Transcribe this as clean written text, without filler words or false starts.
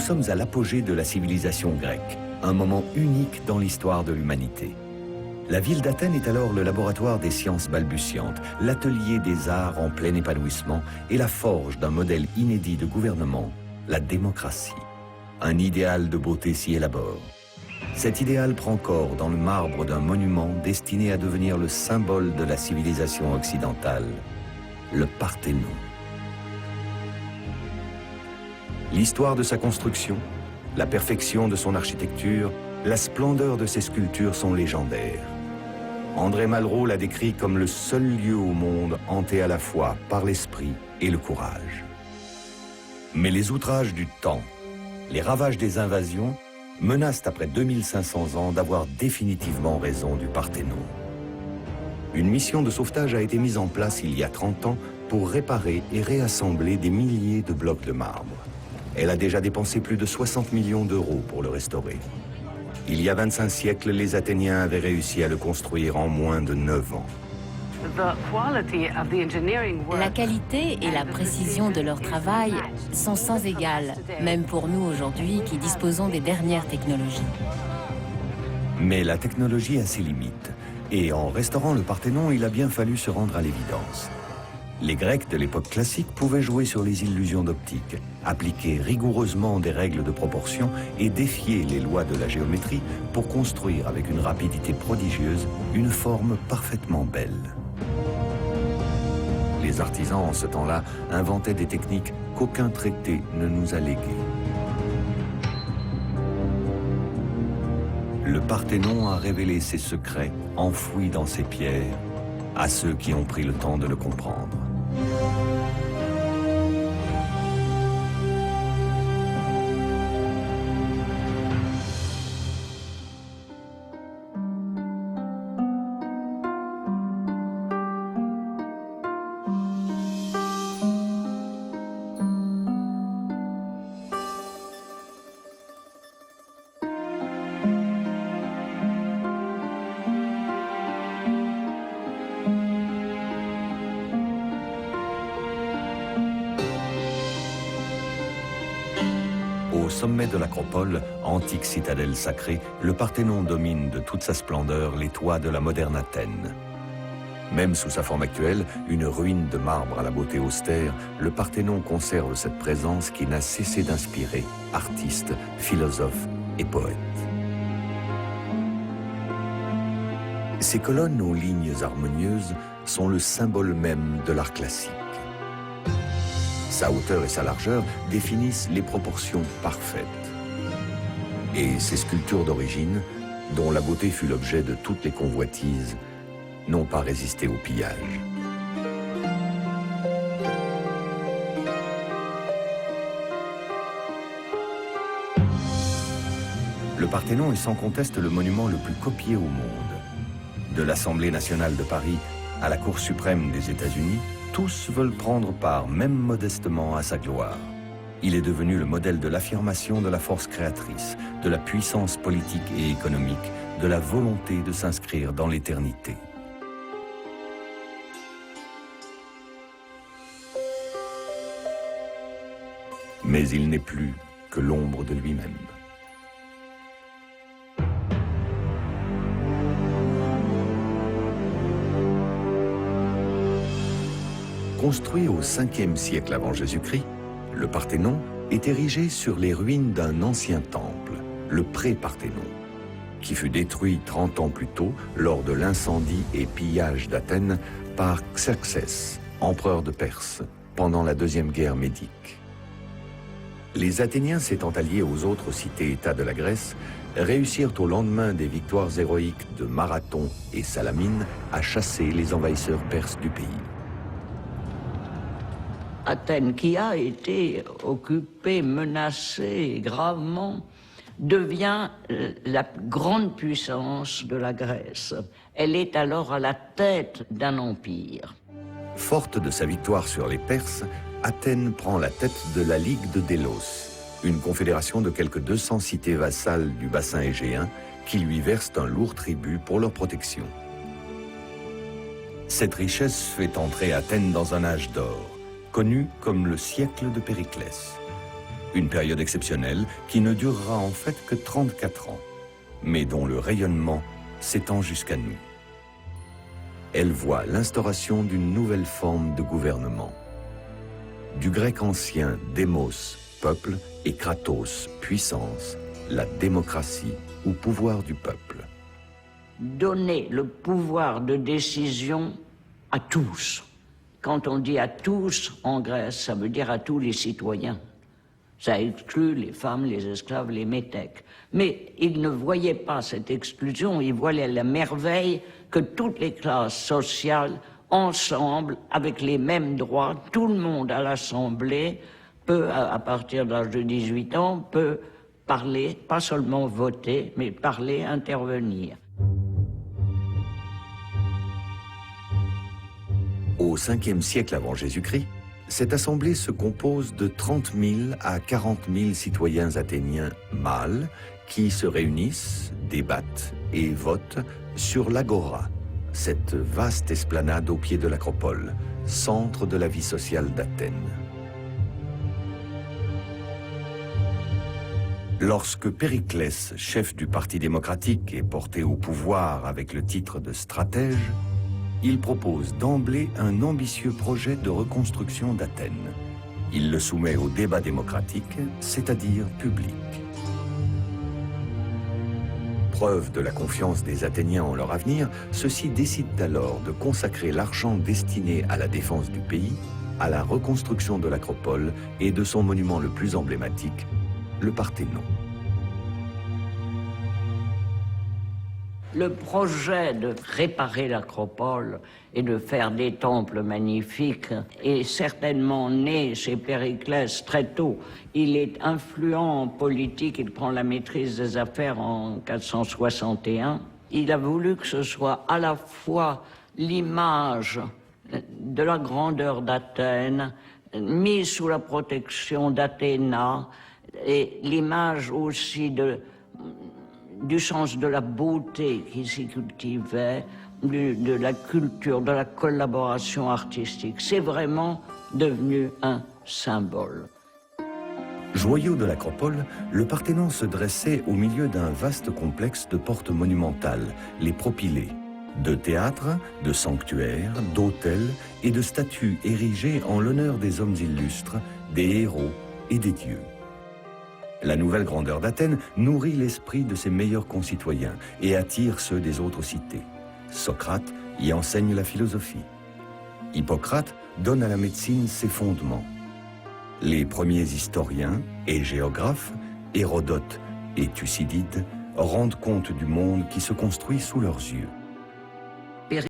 sommes à l'apogée de la civilisation grecque, un moment unique dans l'histoire de l'humanité. La ville d'Athènes est alors le laboratoire des sciences balbutiantes, l'atelier des arts en plein épanouissement et la forge d'un modèle inédit de gouvernement, la démocratie. Un idéal de beauté s'y élabore. Cet idéal prend corps dans le marbre d'un monument destiné à devenir le symbole de la civilisation occidentale, le Parthénon. L'histoire de sa construction, la perfection de son architecture, la splendeur de ses sculptures sont légendaires. André Malraux l'a décrit comme le seul lieu au monde hanté à la fois par l'esprit et le courage. Mais les outrages du temps, les ravages des invasions, menacent après 2500 ans d'avoir définitivement raison du Parthénon. Une mission de sauvetage a été mise en place il y a 30 ans pour réparer et réassembler des milliers de blocs de marbre. Elle a déjà dépensé plus de 60 millions d'euros pour le restaurer. Il y a 25 siècles, les Athéniens avaient réussi à le construire en moins de 9 ans. La qualité et la précision de leur travail sont sans égal, même pour nous aujourd'hui qui disposons des dernières technologies. Mais la technologie a ses limites. Et en restaurant le Parthénon, il a bien fallu se rendre à l'évidence. Les Grecs de l'époque classique pouvaient jouer sur les illusions d'optique, appliquer rigoureusement des règles de proportion et défier les lois de la géométrie pour construire avec une rapidité prodigieuse une forme parfaitement belle. Les artisans en ce temps-là inventaient des techniques qu'aucun traité ne nous a léguées. Le Parthénon a révélé ses secrets enfouis dans ses pierres à ceux qui ont pris le temps de le comprendre. Au sommet de l'acropole, antique citadelle sacrée, le Parthénon domine de toute sa splendeur les toits de la moderne Athènes. Même sous sa forme actuelle, une ruine de marbre à la beauté austère, le Parthénon conserve cette présence qui n'a cessé d'inspirer artistes, philosophes et poètes. Ces colonnes aux lignes harmonieuses sont le symbole même de l'art classique. Sa hauteur et sa largeur définissent les proportions parfaites. Et ces sculptures d'origine, dont la beauté fut l'objet de toutes les convoitises, n'ont pas résisté au pillage. Le Parthénon est sans conteste le monument le plus copié au monde. De l'Assemblée nationale de Paris à la Cour suprême des États-Unis, tous veulent prendre part, même modestement, à sa gloire. Il est devenu le modèle de l'affirmation de la force créatrice, de la puissance politique et économique, de la volonté de s'inscrire dans l'éternité. Mais il n'est plus que l'ombre de lui-même. Construit au 5e siècle avant Jésus-Christ, le Parthénon est érigé sur les ruines d'un ancien temple, le pré-Parthénon, qui fut détruit 30 ans plus tôt lors de l'incendie et pillage d'Athènes par Xerxès, empereur de Perse, pendant la Deuxième Guerre médique. Les Athéniens s'étant alliés aux autres cités-États de la Grèce, réussirent au lendemain des victoires héroïques de Marathon et Salamine à chasser les envahisseurs perses du pays. Athènes, qui a été occupée, menacée gravement, devient la grande puissance de la Grèce. Elle est alors à la tête d'un empire. Forte de sa victoire sur les Perses, Athènes prend la tête de la Ligue de Délos, une confédération de quelques 200 cités vassales du bassin égéen qui lui versent un lourd tribut pour leur protection. Cette richesse fait entrer Athènes dans un âge d'or, connu comme le siècle de Périclès. Une période exceptionnelle qui ne durera en fait que 34 ans, mais dont le rayonnement s'étend jusqu'à nous. Elle voit l'instauration d'une nouvelle forme de gouvernement. Du grec ancien démos, peuple, et kratos, puissance, la démocratie ou pouvoir du peuple. Donner le pouvoir de décision à tous. Quand on dit à tous en Grèce, ça veut dire à tous les citoyens. Ça exclut les femmes, les esclaves, les métèques. Mais ils ne voyaient pas cette exclusion, ils voyaient la merveille que toutes les classes sociales, ensemble, avec les mêmes droits, tout le monde à l'Assemblée peut, à partir de l'âge de 18 ans, peut parler, pas seulement voter, mais parler, intervenir. Au 5e siècle avant Jésus-Christ, cette assemblée se compose de 30 000 à 40 000 citoyens athéniens mâles qui se réunissent, débattent et votent sur l'agora, cette vaste esplanade au pied de l'acropole, centre de la vie sociale d'Athènes. Lorsque Périclès, chef du Parti démocratique, est porté au pouvoir avec le titre de stratège, il propose d'emblée un ambitieux projet de reconstruction d'Athènes. Il le soumet au débat démocratique, c'est-à-dire public. Preuve de la confiance des Athéniens en leur avenir, ceux-ci décident alors de consacrer l'argent destiné à la défense du pays, à la reconstruction de l'acropole et de son monument le plus emblématique, le Parthénon. Le projet de réparer l'acropole et de faire des temples magnifiques est certainement né chez Périclès très tôt. Il est influent en politique, il prend la maîtrise des affaires en 461. Il a voulu que ce soit à la fois l'image de la grandeur d'Athènes, mise sous la protection d'Athéna, et l'image aussi du sens de la beauté qui s'y cultivait, de la culture, de la collaboration artistique. C'est vraiment devenu un symbole. Joyau de l'acropole, le Parthénon se dressait au milieu d'un vaste complexe de portes monumentales, les propylées, de théâtres, de sanctuaires, d'hôtels et de statues érigées en l'honneur des hommes illustres, des héros et des dieux. La nouvelle grandeur d'Athènes nourrit l'esprit de ses meilleurs concitoyens et attire ceux des autres cités. Socrate y enseigne la philosophie. Hippocrate donne à la médecine ses fondements. Les premiers historiens et géographes, Hérodote et Thucydide, rendent compte du monde qui se construit sous leurs yeux.